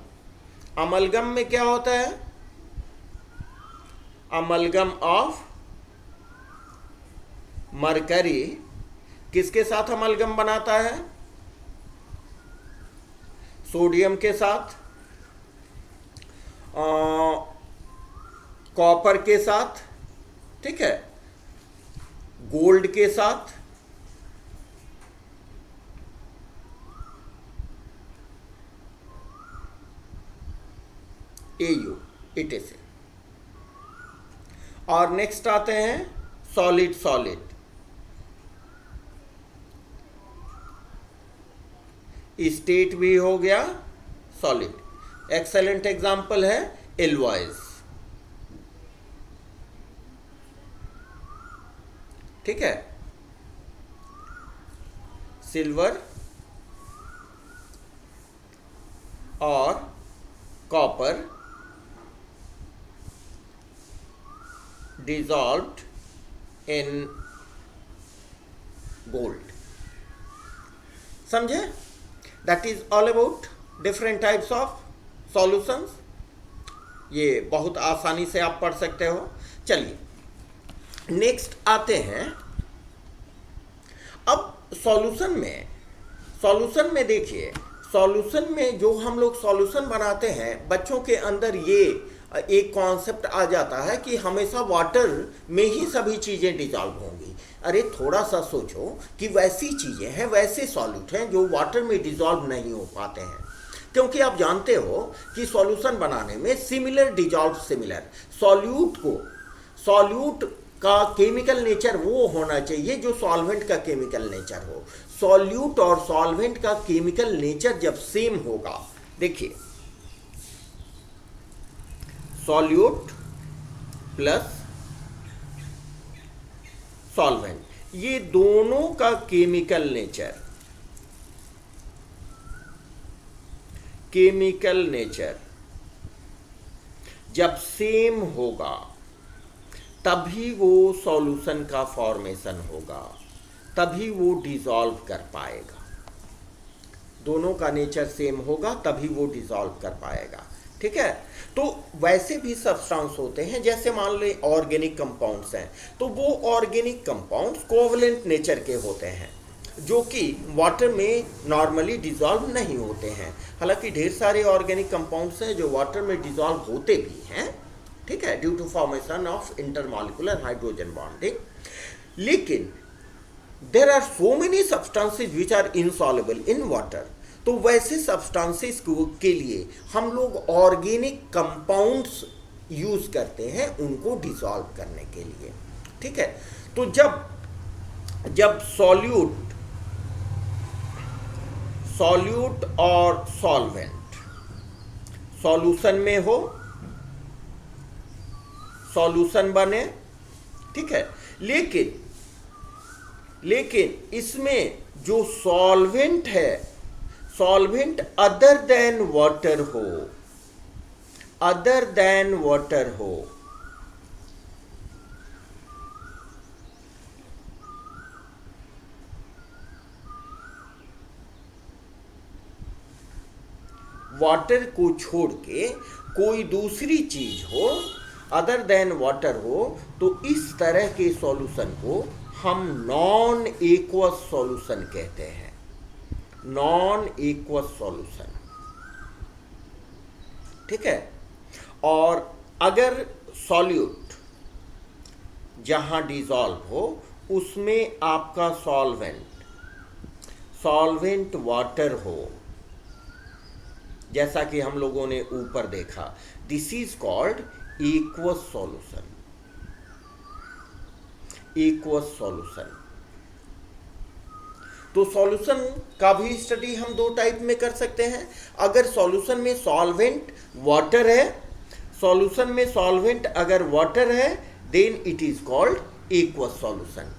Speaker 1: अमलगम में क्या होता है, अमलगम ऑफ मरकरी किसके साथ अमलगम बनाता है, सोडियम के साथ, कॉपर के साथ, ठीक है, गोल्ड के साथ, AU इट। और नेक्स्ट आते हैं सॉलिड सॉलिड। स्टेट भी हो गया सॉलिड। एक्सेलेंट एग्जांपल है एल्वॉयज, ठीक है। सिल्वर और कॉपर dissolved in gold, समझे। That is all about different types of solutions. ये बहुत आसानी से आप पढ़ सकते हो। चलिए नेक्स्ट आते हैं, अब सॉल्यूशन में देखिए, सॉल्यूशन में जो हम लोग सॉल्यूशन बनाते हैं, बच्चों के अंदर ये एक कॉन्सेप्ट आ जाता है कि हमेशा वाटर में ही सभी चीज़ें डिजॉल्व होंगी। अरे थोड़ा सा सोचो कि वैसी चीज़ें हैं, वैसे सॉल्यूट हैं जो वाटर में डिजॉल्व नहीं हो पाते हैं, क्योंकि आप जानते हो कि सॉल्यूशन बनाने में सिमिलर डिजॉल्व सिमिलर। सॉल्यूट का केमिकल नेचर वो होना चाहिए जो सॉल्वेंट का केमिकल नेचर हो। सॉल्यूट और सॉल्वेंट का केमिकल नेचर जब सेम होगा, देखिए सॉल्यूट प्लस सॉल्वेंट, ये दोनों का केमिकल नेचर जब सेम होगा तभी वो सॉल्यूशन का फॉर्मेशन होगा, तभी वो डिसॉल्व कर पाएगा। दोनों का नेचर सेम होगा तभी वो डिसॉल्व कर पाएगा। ठीक है, तो वैसे भी सब्सटेंस होते हैं, जैसे मान लें ऑर्गेनिक कंपाउंड्स हैं, तो वो ऑर्गेनिक कंपाउंड्स कोवलेंट नेचर के होते हैं जो कि वाटर में नॉर्मली डिसॉल्व नहीं होते हैं। हालांकि ढेर सारे ऑर्गेनिक कंपाउंड्स हैं जो वाटर में डिसॉल्व होते भी हैं, ठीक है, due to formation of intermolecular hydrogen bonding, लेकिन there are so many substances which are insoluble in water. तो वैसे सब्सटेंसेस के लिए हम लोग ऑर्गेनिक कंपाउंड्स यूज करते हैं उनको डिसॉल्व करने के लिए। ठीक है, तो जब सॉल्यूट और सॉल्वेंट सॉल्यूशन में हो, सॉल्यूशन बने, ठीक है, लेकिन इसमें जो सॉल्वेंट है, सॉल्वेंट अदर देन वाटर हो, वाटर को छोड़ के कोई दूसरी चीज हो, अदर देन वाटर हो, तो इस तरह के सॉल्यूशन को हम नॉन एक्वस सॉल्यूशन कहते हैं। नॉन एक्वस सॉल्यूशन, ठीक है। और अगर सॉल्यूट जहां डिसॉल्व हो उसमें आपका सॉल्वेंट वाटर हो, जैसा कि हम लोगों ने ऊपर देखा, this is called aqueous solution. Aqueous solution, तो सॉल्यूशन का भी स्टडी हम दो टाइप में कर सकते हैं। अगर सॉल्यूशन में सॉल्वेंट वाटर है, सॉल्यूशन में सॉल्वेंट अगर वाटर है, then it is called aqueous solution.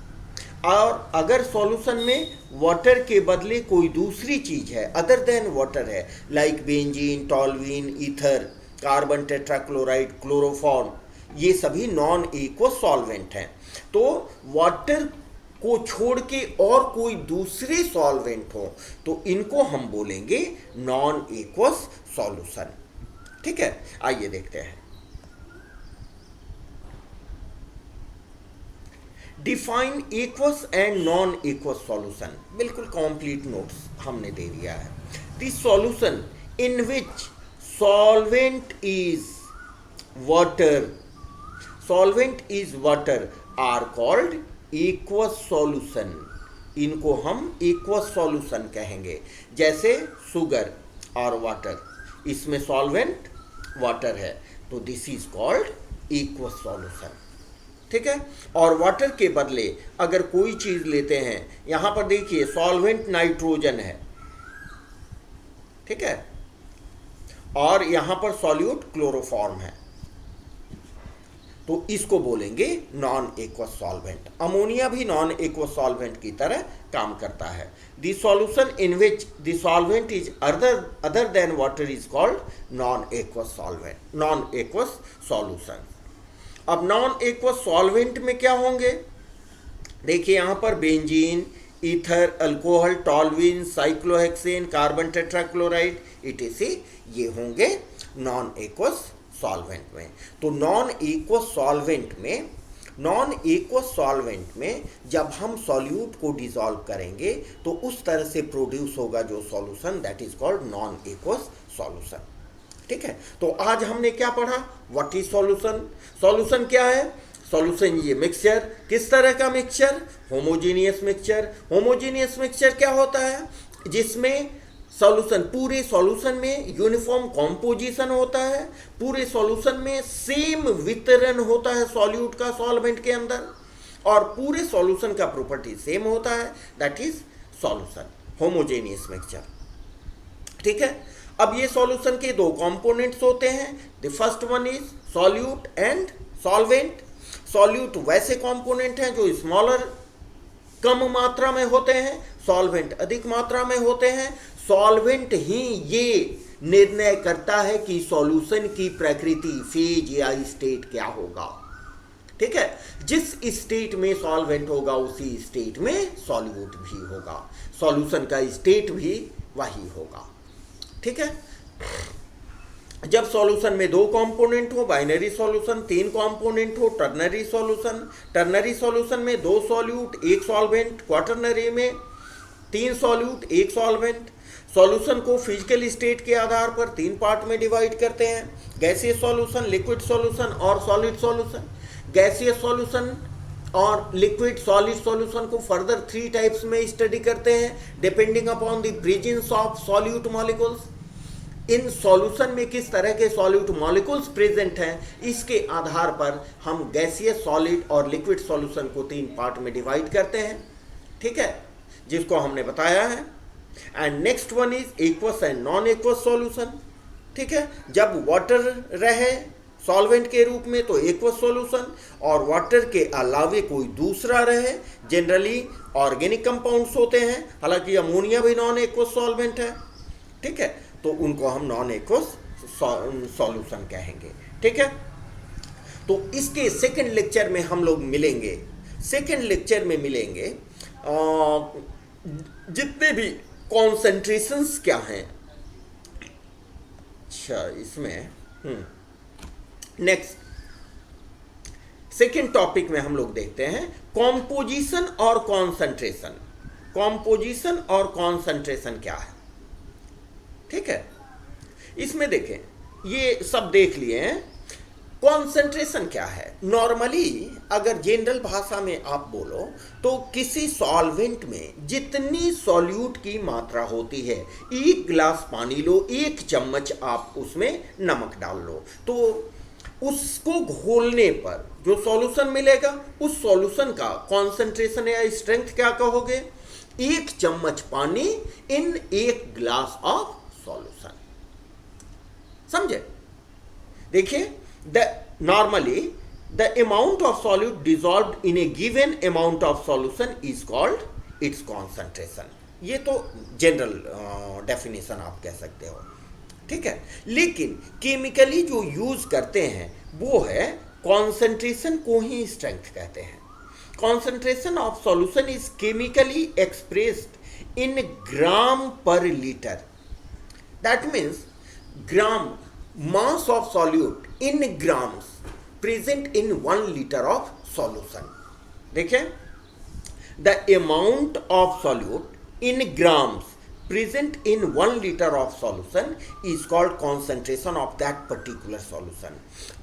Speaker 1: और अगर सॉल्यूशन में वाटर के बदले कोई दूसरी चीज है, अदर देन वाटर है, like benzene, toluene, ether, carbon tetrachloride, chloroform, ये सभी नॉन एक्वस सॉल्वेंट हैं। तो वाटर को छोड़ के और कोई दूसरे सॉल्वेंट हो तो इनको हम बोलेंगे नॉन एक्वस सॉल्यूशन। ठीक है, आइए देखते हैं। Define aqueous and non aqueous solution, बिल्कुल कंप्लीट नोट्स हमने दे दिया है। This solution in which solvent is water are called aqueous solution. इनको हम एक्वस सॉल्यूशन कहेंगे। जैसे शुगर और वाटर, इसमें सॉल्वेंट वाटर है तो this is called aqueous solution. ठीक है, और वाटर के बदले अगर कोई चीज लेते हैं, यहां पर देखिए सॉल्वेंट नाइट्रोजन है, ठीक है, और यहां पर सॉल्यूट क्लोरोफॉर्म है, तो इसको बोलेंगे नॉन एक्वस सॉल्वेंट। अमोनिया भी नॉन एक्वस सॉल्वेंट की तरह काम करता है। The solution in which the solvent is other than water is called non aqueous solvent, non aqueous solution. अब नॉन एक्वस सॉल्वेंट में क्या होंगे, देखिए यहां पर benzene, ether, alcohol, toluene, cyclohexane, carbon tetrachloride, etc., ये होंगे नॉन एक्वस सॉल्वेंट में। तो नॉन एक्वस सॉल्वेंट में जब हम सॉल्यूट को डिसॉल्व करेंगे तो उस तरह से प्रोड्यूस होगा जो solution, that is called non aqueous solution. ठीक है, तो आज हमने क्या पढ़ा, व्हाट इज सॉल्यूशन। सॉल्यूशन क्या है, सॉल्यूशन ये मिक्सचर, किस तरह का mixture, homogeneous mixture. Homogeneous mixture क्या होता है, जिसमें सॉल्यूशन, पूरे सॉल्यूशन में यूनिफॉर्म कॉम्पोजिशन होता है, पूरे सॉल्यूशन में सेम वितरण होता है सॉल्यूट का सॉल्वेंट के अंदर, और पूरे सॉल्यूशन का प्रॉपर्टी सेम होता है, that is solution, homogeneous mixture. ठीक है, अब ये सॉल्यूशन के दो कंपोनेंट्स होते हैं। The first one is solute and solvent. Solute वैसे कंपोनेंट हैं जो स्मॉलर, कम मात्रा में होते हैं, सॉल्वेंट अधिक मात्रा में होते हैं। सॉल्वेंट ही ये निर्णय करता है कि सॉल्यूशन की प्रकृति, फेज या स्टेट क्या होगा। ठीक है, जिस स्टेट में सॉल्वेंट होगा उसी स्टेट में सॉल्यूट भी होगा। सॉल्यूशन का स्टेट भी वही होगा। ठीक है। जब सॉल्यूशन में 2 कंपोनेंट हो, बाइनरी सॉल्यूशन, 3 कंपोनेंट हो, टर्नरी सॉल्यूशन। टर्नरी सॉल्यूशन में 2 सॉल्यूट 1 सॉल्वेंट, क्वाटरनरी में 3 सॉल्यूट 1 सॉल्वेंट। सॉल्यूशन को फिजिकल स्टेट के आधार पर 3 पार्ट में डिवाइड करते हैं, गैसियस सॉल्यूशन, लिक्विड सॉल्यूशन और सॉलिड सॉल्यूशन। गैसियस सॉल्यूशन और लिक्विड सॉलिड सॉल्यूशन को फर्दर 3 टाइप्स में स्टडी करते हैं depending upon the presence of solute molecules. In solution में किस तरह के सॉल्यूट मॉलिक्यूल्स प्रेजेंट हैं, इसके आधार पर हम गैसियस, सॉलिड और लिक्विड सॉल्यूशन को 3 पार्ट में डिवाइड करते हैं। ठीक है, जिसको हमने बताया है। And next one is aqueous and non aqueous solution. ठीक है, जब वाटर रहे सॉल्वेंट के रूप में तो एक्वस सॉल्यूशन, और वाटर के अलावे कोई दूसरा रहे, जनरली ऑर्गेनिक कंपाउंड्स होते हैं, हालांकि अमोनिया भी नॉन एक्वस सॉल्वेंट है। ठीक है, तो उनको हम नॉन एक्वस सॉल्यूशन कहेंगे। ठीक है, तो इसके सेकंड लेक्चर में हम लोग मिलेंगे। सेकंड लेक्चर में मिलेंगे जितने भी कॉन्सेंट्रेशंस क्या हैं। अच्छा, इसमें नेक्स्ट सेकंड टॉपिक में हम लोग देखते हैं कॉम्पोजिशन और कॉन्सेंट्रेशन। कॉम्पोजिशन और कॉन्सेंट्रेशन क्या है? ठीक है, इसमें देखें, ये सब देख लिए हैं। कॉन्सेंट्रेशन क्या है? नॉर्मली अगर जनरल भाषा में आप बोलो तो किसी सॉल्वेंट में जितनी सॉल्यूट की मात्रा होती है, 1 गिलास पानी लो, 1 चम्मच आप उसमें नमक डाल लो, तो उसको घोलने पर जो सॉल्यूशन मिलेगा उस सॉल्यूशन का कॉन्सेंट्रेशन या स्ट्रेंथ क्या कहोगे? 1 चम्मच पानी इन 1 गिलास ऑफ सॉल्यूशन। समझे? देखिए, normally the amount of solute dissolved in a given amount of solution is called its concentration। ये तो जनरल डेफिनेशन आप कह सकते हो। ठीक है, लेकिन केमिकली जो यूज करते हैं वो है कॉन्सेंट्रेशन को ही स्ट्रेंथ कहते हैं। Concentration of solution is chemically expressed in gram per litre. That means gram mass of solute in grams present in 1 liter of solution। देखें, the amount of solute in grams present in 1 liter of solution is called concentration of that particular solution।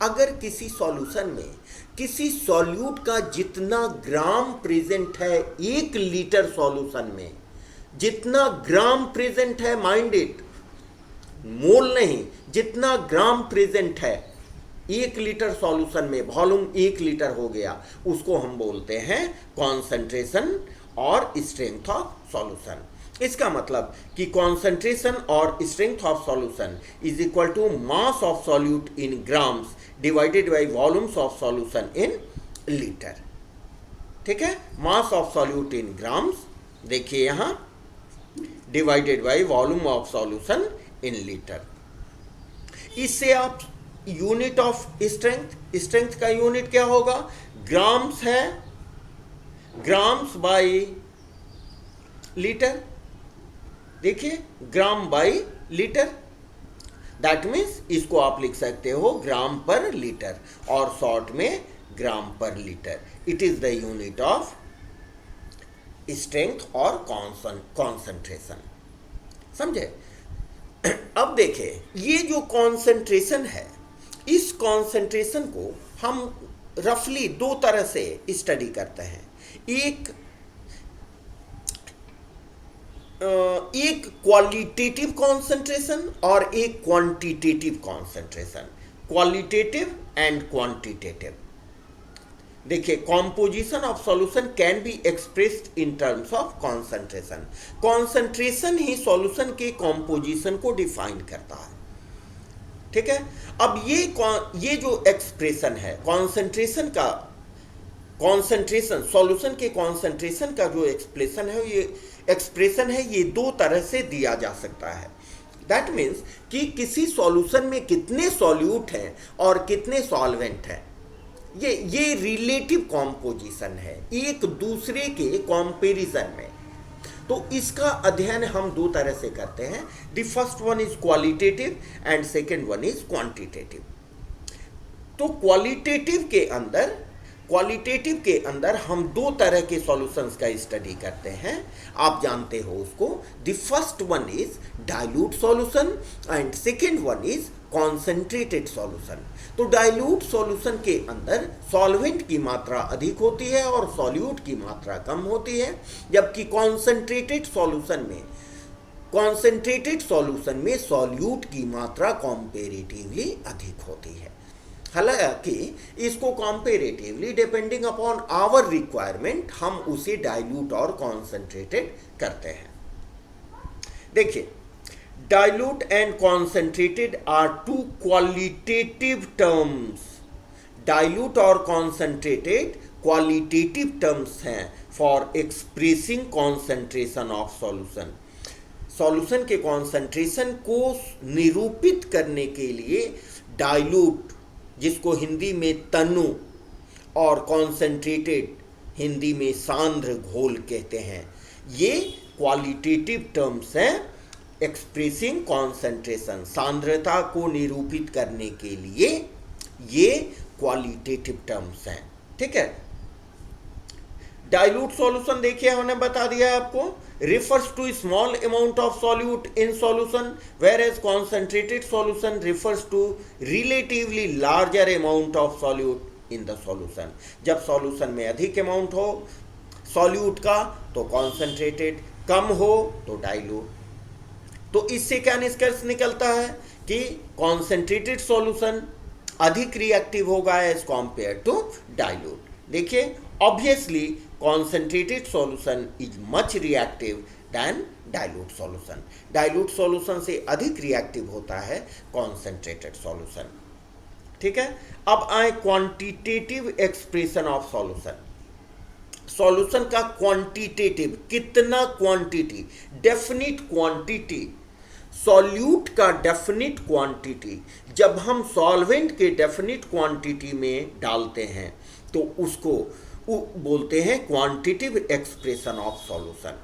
Speaker 1: अगर किसी सॉल्यूशन में किसी सॉल्यूट का जितना ग्राम प्रेजेंट है 1 लीटर सॉल्यूशन में, जितना ग्राम प्रेजेंट है, माइंड इट, मोल नहीं, जितना ग्राम प्रेजेंट है 1 लीटर सॉल्यूशन में, वॉल्यूम 1 लीटर हो गया, उसको हम बोलते हैं कॉन्सेंट्रेशन और स्ट्रेंथ ऑफ सॉल्यूशन। इसका मतलब कि कॉन्सेंट्रेशन और strength of solution is equal to mass of solute in grams divided by volumes of solution in litre. ठीक है, mass of solute in grams, देखिए यहां, divided by volume of solution in litre. इससे आप यूनिट ऑफ स्ट्रेंथ, स्ट्रेंथ का यूनिट क्या होगा? ग्राम्स है, ग्राम्स बाय लीटर। देखिए, gram by litre, that means इसको आप लिख सकते हो ग्राम पर लीटर, और शॉर्ट में ग्राम per litre. It is the unit of strength और कॉन्सेंट्रेशन। समझे? अब देखें, ये जो कॉन्सेंट्रेशन है, इस कॉन्सेंट्रेशन को हम रफली 2 तरह से स्टडी करते हैं। एक क्वालिटेटिव कॉन्सेंट्रेशन और एक quantitative concentration. Qualitative and quantitative. देखिए, composition of solution can be expressed in terms of concentration. Concentration ही सॉल्यूशन के कॉम्पोजिशन को डिफाइन करता है। ठीक है, अब ये जो एक्सप्रेशन है कॉन्सेंट्रेशन का, कॉन्सेंट्रेशन सॉल्यूशन के कॉन्सेंट्रेशन का जो एक्सप्रेशन है, ये 2 तरह से दिया जा सकता है। दैट मीन्स कि किसी सॉल्यूशन में कितने सॉल्यूट हैं और कितने सॉल्वेंट हैं, ये रिलेटिव कॉम्पोजिशन है, एक दूसरे के कंपैरिजन में। तो इसका अध्ययन हम दो तरह से करते हैं। The first one is qualitative and second one is quantitative. तो क्वालिटेटिव के अंदर हम दो तरह के सॉल्यूशंस का स्टडी करते हैं, आप जानते हो उसको। The first one is dilute solution and second one is concentrated solution. तो डाइल्यूट सॉल्यूशन के अंदर सॉल्वेंट की मात्रा अधिक होती है और सॉल्यूट की मात्रा कम होती है, जबकि कॉन्सेंट्रेटेड सॉल्यूशन में सॉल्यूट की मात्रा कॉम्पेरेटिवली अधिक होती है। हालांकि इसको comparatively depending upon our requirement हम उसे डाइल्यूट और कॉन्सेंट्रेटेड करते हैं। देखिए, dilute and concentrated are two qualitative terms. Dilute और कॉन्सेंट्रेटेड क्वालिटेटिव टर्म्स हैं for expressing concentration of solution. Solution के कॉन्सेंट्रेशन को निरूपित करने के लिए डाइल्यूट, जिसको हिंदी में तनु, और कॉन्सेंट्रेटेड हिंदी में सांद्र घोल कहते हैं, ये क्वालिटेटिव टर्म्स हैं एक्सप्रेसिंग कॉन्सेंट्रेशन। सांद्रता को निरूपित करने के लिए ये क्वालिटेटिव टर्म्स हैं, ठीक है। डाइल्यूट सॉल्यूशन देखिए, हमने बता दिया आपको, refers to small amount of solute in solution, whereas concentrated solution refers to relatively larger amount of solute in the solution। जब सॉल्यूशन में अधिक अमाउंट हो सॉल्यूट का तो कॉन्सेंट्रेटेड, कम हो तो डाइल्यूट। तो इससे क्या निष्कर्ष निकलता है कि कॉन्सेंट्रेटेड सॉल्यूशन अधिक रिएक्टिव होगा एज कॉम्पेयर टू डाइल्यूट। देखिए, obviously concentrated solution is much reactive than dilute solution। dilute solution से अधिक रिएक्टिव होता है concentrated solution, ठीक है। अब आए quantitative expression of solution. Solution का क्वांटिटेटिव, कितना क्वांटिटी, डेफिनिट क्वांटिटी, सॉल्यूट का डेफिनिट क्वांटिटी जब हम सॉल्वेंट के डेफिनिट क्वांटिटी में डालते हैं तो उसको बोलते हैं क्वांटिटिव एक्सप्रेशन ऑफ सॉल्यूशन।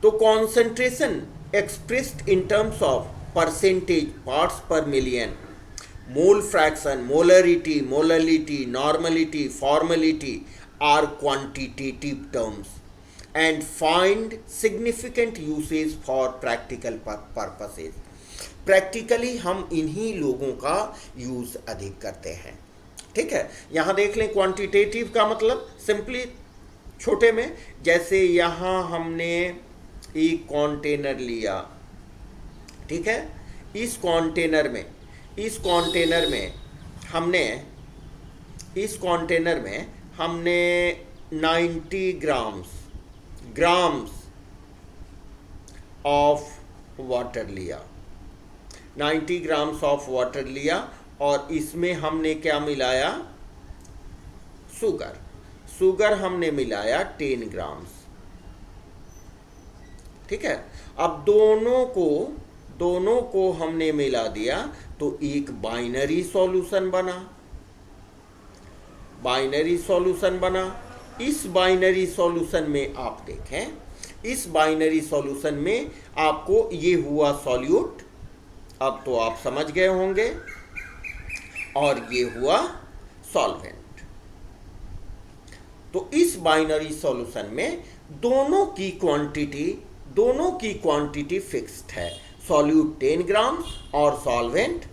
Speaker 1: तो concentration expressed in terms of percentage, parts per million, mole fraction, molarity, molality, normality, formality are quantitative terms and find significant usage for practical purposes. Practically हम इन्हीं लोगों का यूज अधिक करते हैं, ठीक है। यहां देख लें, क्वांटिटेटिव का मतलब सिंपली छोटे में, जैसे यहां हमने एक कंटेनर लिया, ठीक है। इस कंटेनर में हमने 90 ग्राम्स ऑफ वाटर लिया, 90 ग्राम्स ऑफ वाटर लिया और इसमें हमने क्या मिलाया, शुगर हमने मिलाया 10 ग्राम्स, ठीक है। अब दोनों को हमने मिला दिया तो एक बाइनरी सॉल्यूशन बना। इस बाइनरी सॉल्यूशन में आप देखें, इस बाइनरी सॉल्यूशन में आपको ये हुआ सॉल्यूट, अब तो आप समझ गए होंगे, और ये हुआ सॉल्वेंट। तो इस बाइनरी सॉल्यूशन में दोनों की क्वांटिटी फिक्स्ड है, सॉल्यूट 10 ग्राम्स और solvent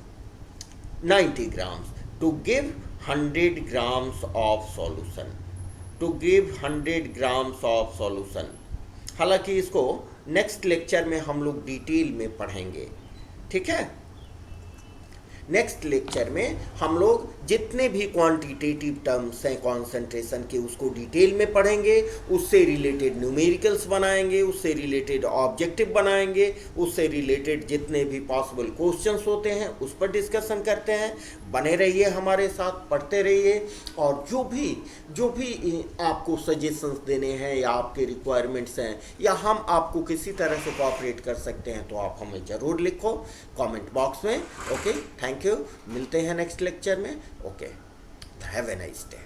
Speaker 1: 90 grams, to give 100 grams of solution. हालांकि इसको नेक्स्ट लेक्चर में हम लोग डिटेल में पढ़ेंगे, ठीक है। नेक्स्ट लेक्चर में हम लोग जितने भी क्वांटिटेटिव टर्म्स हैं कॉन्सेंट्रेशन के उसको डिटेल में पढ़ेंगे, उससे रिलेटेड न्यूमेरिकल्स बनाएंगे, उससे रिलेटेड ऑब्जेक्टिव बनाएंगे, उससे रिलेटेड जितने भी पॉसिबल क्वेश्चंस होते हैं उस पर डिस्कशन करते हैं। बने रहिए हमारे साथ, पढ़ते रहिए, और जो भी आपको सजेशंस देने हैं या आपके रिक्वायरमेंट्स हैं या हम आपको किसी तरह से कोऑपरेट कर सकते हैं तो आप हमें ज़रूर लिखो कमेंट बॉक्स में। ओके, थैंक यू, मिलते हैं नेक्स्ट लेक्चर में। Okay, have a nice day.